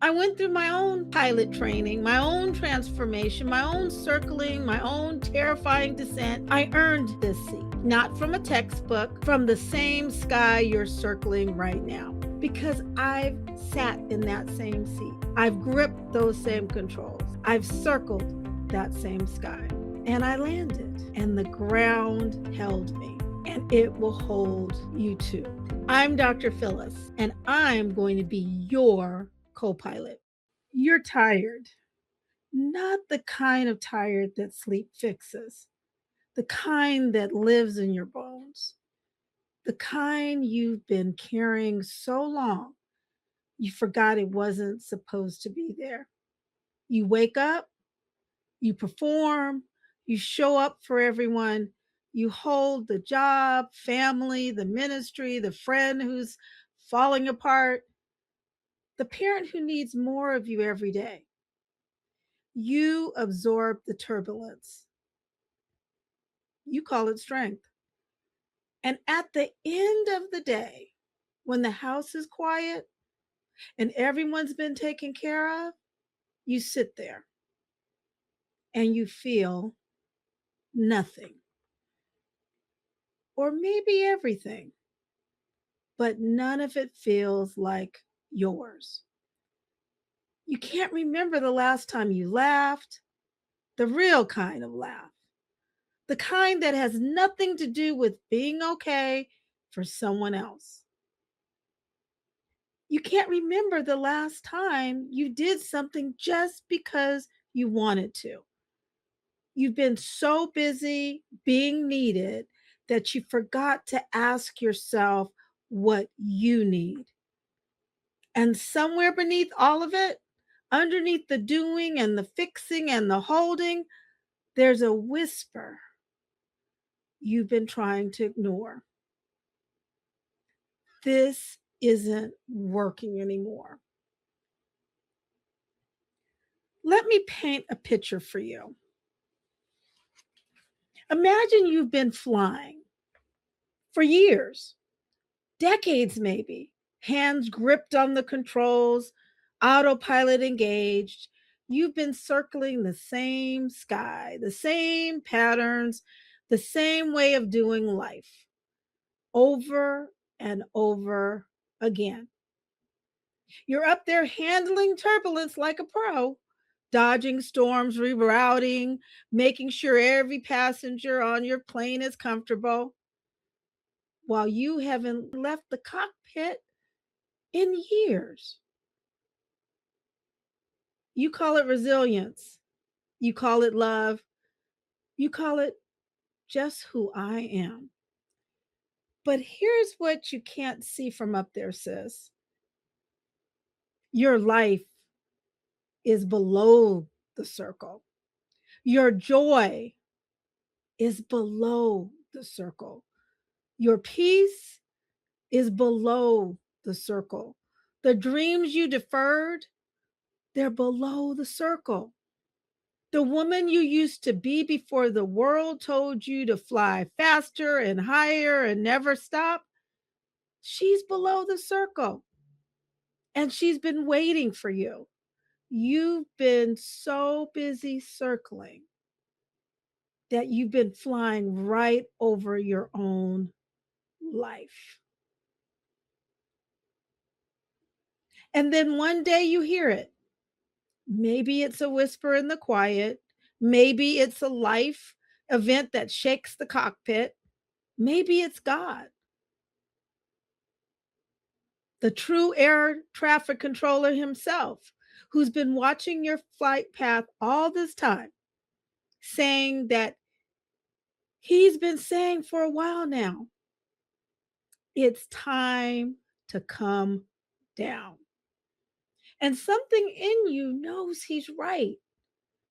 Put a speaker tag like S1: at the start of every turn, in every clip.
S1: I went through my own pilot training, my own transformation, my own circling, my own terrifying descent. I earned this seat, not from a textbook, from the same sky you're circling right now. Because I've sat in that same seat. I've gripped those same controls. I've circled that same sky. And I landed, and the ground held me, and it will hold you too. I'm Dr. Phyllis, and I'm going to be your co-pilot. You're tired, not the kind of tired that sleep fixes, the kind that lives in your bones, the kind you've been carrying so long you forgot it wasn't supposed to be there. You wake up, you perform, you show up for everyone, you hold the job, family, the ministry, the friend who's falling apart, the parent who needs more of you every day. You absorb the turbulence. You call it strength. And at the end of the day, when the house is quiet and everyone's been taken care of, you sit there and you feel nothing, or maybe everything, but none of it feels like yours. You can't remember the last time you laughed, the real kind of laugh, the kind that has nothing to do with being okay for someone else. You can't remember the last time you did something just because you wanted to. You've been so busy being needed that you forgot to ask yourself what you need. And somewhere beneath all of it, underneath the doing and the fixing and the holding, there's a whisper you've been trying to ignore. This isn't working anymore. Let me paint a picture for you. Imagine you've been flying for years, decades maybe, hands gripped on the controls, autopilot engaged. You've been circling the same sky, the same patterns, the same way of doing life over and over again. You're up there handling turbulence like a pro, dodging storms, rerouting, making sure every passenger on your plane is comfortable while you haven't left the cockpit in years. You call it resilience. You call it love. You call it just who I am. But here's what you can't see from up there, sis. Your life is below the circle. Your joy is below the circle. Your peace is below the circle. The dreams you deferred, they're below the circle. The woman you used to be before the world told you to fly faster and higher and never stop, she's below the circle. And she's been waiting for you. You've been so busy circling that you've been flying right over your own life. And then one day you hear it. Maybe it's a whisper in the quiet. Maybe it's a life event that shakes the cockpit. Maybe it's God, the true air traffic controller himself, who's been watching your flight path all this time, saying that he's been saying for a while now, it's time to come down. And something in you knows he's right.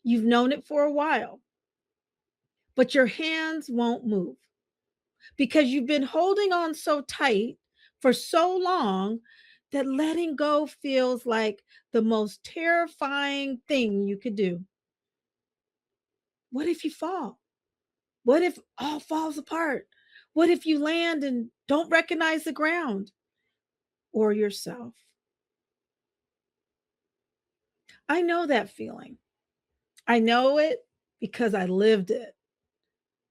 S1: You've known it for a while, but your hands won't move because you've been holding on so tight for so long that letting go feels like the most terrifying thing you could do. What if you fall? What if all falls apart? What if you land and don't recognize the ground or yourself? I know that feeling. I know it because I lived it.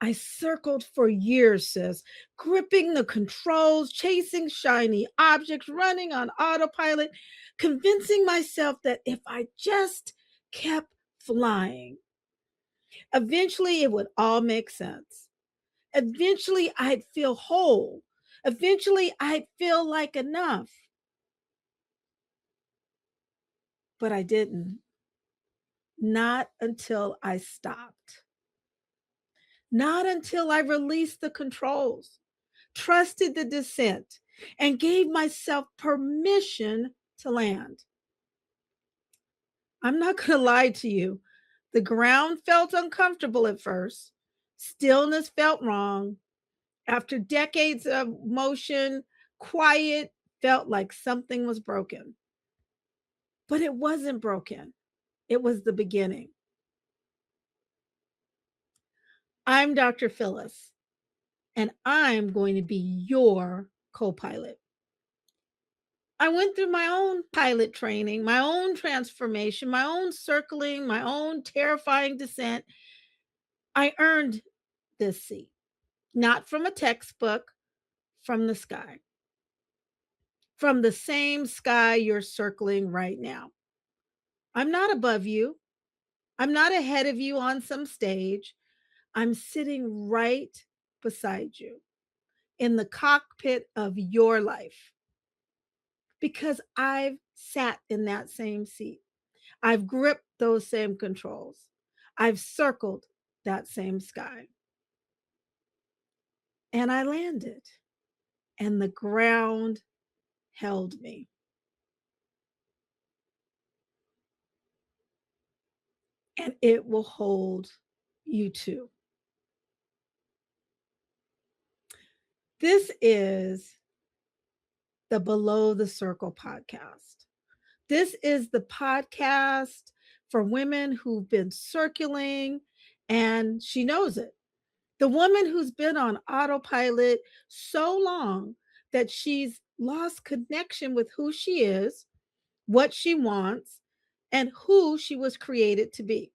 S1: I circled for years, sis, gripping the controls, chasing shiny objects, running on autopilot, convincing myself that if I just kept flying, eventually it would all make sense. Eventually I'd feel whole. Eventually I'd feel like enough. But I didn't. Not until I stopped. Not until I released the controls, trusted the descent, and gave myself permission to land. I'm not going to lie to you. The ground felt uncomfortable at first. Stillness felt wrong. After decades of motion, quiet felt like something was broken. But it wasn't broken, it was the beginning. I'm Dr. Phyllis, and I'm going to be your co pilot. I went through my own pilot training, my own transformation, my own circling, my own terrifying descent. I earned this seat, not from a textbook, from the sky, from the same sky you're circling right now. I'm not above you. I'm not ahead of you on some stage. I'm sitting right beside you in the cockpit of your life because I've sat in that same seat. I've gripped those same controls. I've circled that same sky. And I landed, and the ground held me. And it will hold you too. This is the Below the Circle podcast. This is the podcast for women who've been circling, and she knows it. The woman who's been on autopilot so long that she's lost connection with who she is, what she wants, and who she was created to be.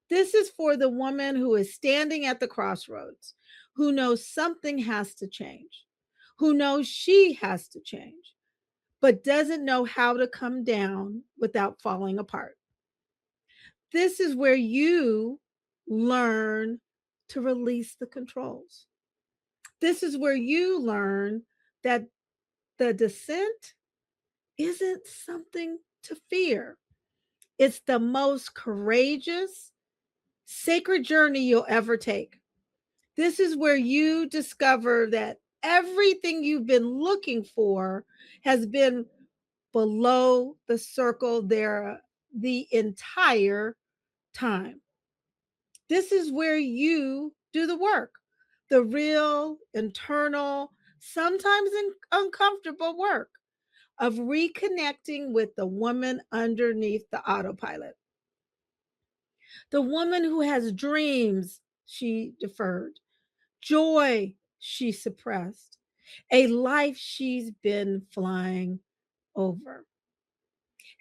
S1: This is for the woman who is standing at the crossroads, who knows something has to change, who knows she has to change, but doesn't know how to come down without falling apart. This is where you learn to release the controls. This is where you learn that the descent isn't something to fear. It's the most courageous, sacred journey you'll ever take. This is where you discover that everything you've been looking for has been below the circle there the entire time. This is where you do the work, the real, internal, sometimes uncomfortable work of reconnecting with the woman underneath the autopilot. The woman who has dreams she deferred, joy she suppressed, a life she's been flying over.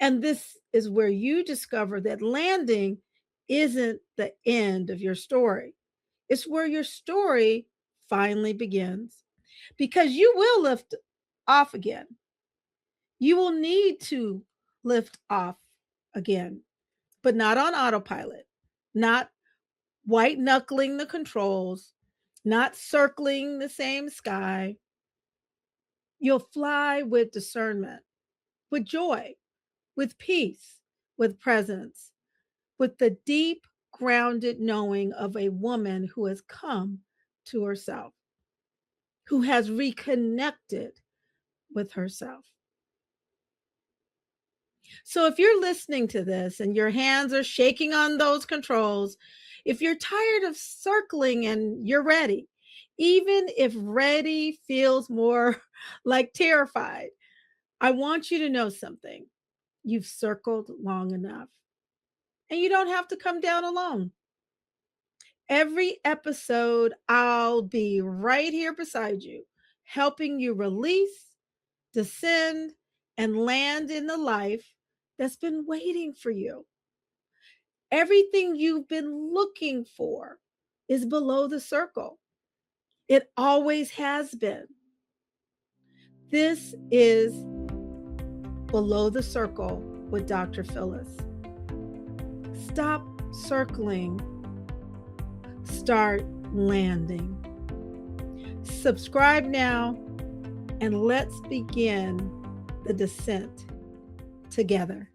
S1: And this is where you discover that landing isn't the end of your story. It's where your story finally begins because you will lift off again. You will need to lift off again, but not on autopilot, not white knuckling the controls, not circling the same sky. You'll fly with discernment, with joy, with peace, with presence, with the deep, grounded knowing of a woman who has come to herself, who has reconnected with herself. So if you're listening to this and your hands are shaking on those controls, if you're tired of circling and you're ready, even if ready feels more like terrified, I want you to know something. You've circled long enough, and you don't have to come down alone. Every episode, I'll be right here beside you, helping you release, descend, and land in the life that's been waiting for you. Everything you've been looking for is below the circle. It always has been. This is Below the Circle with Dr. Phyllis. Stop circling. Start landing. Subscribe now, and let's begin the descent together.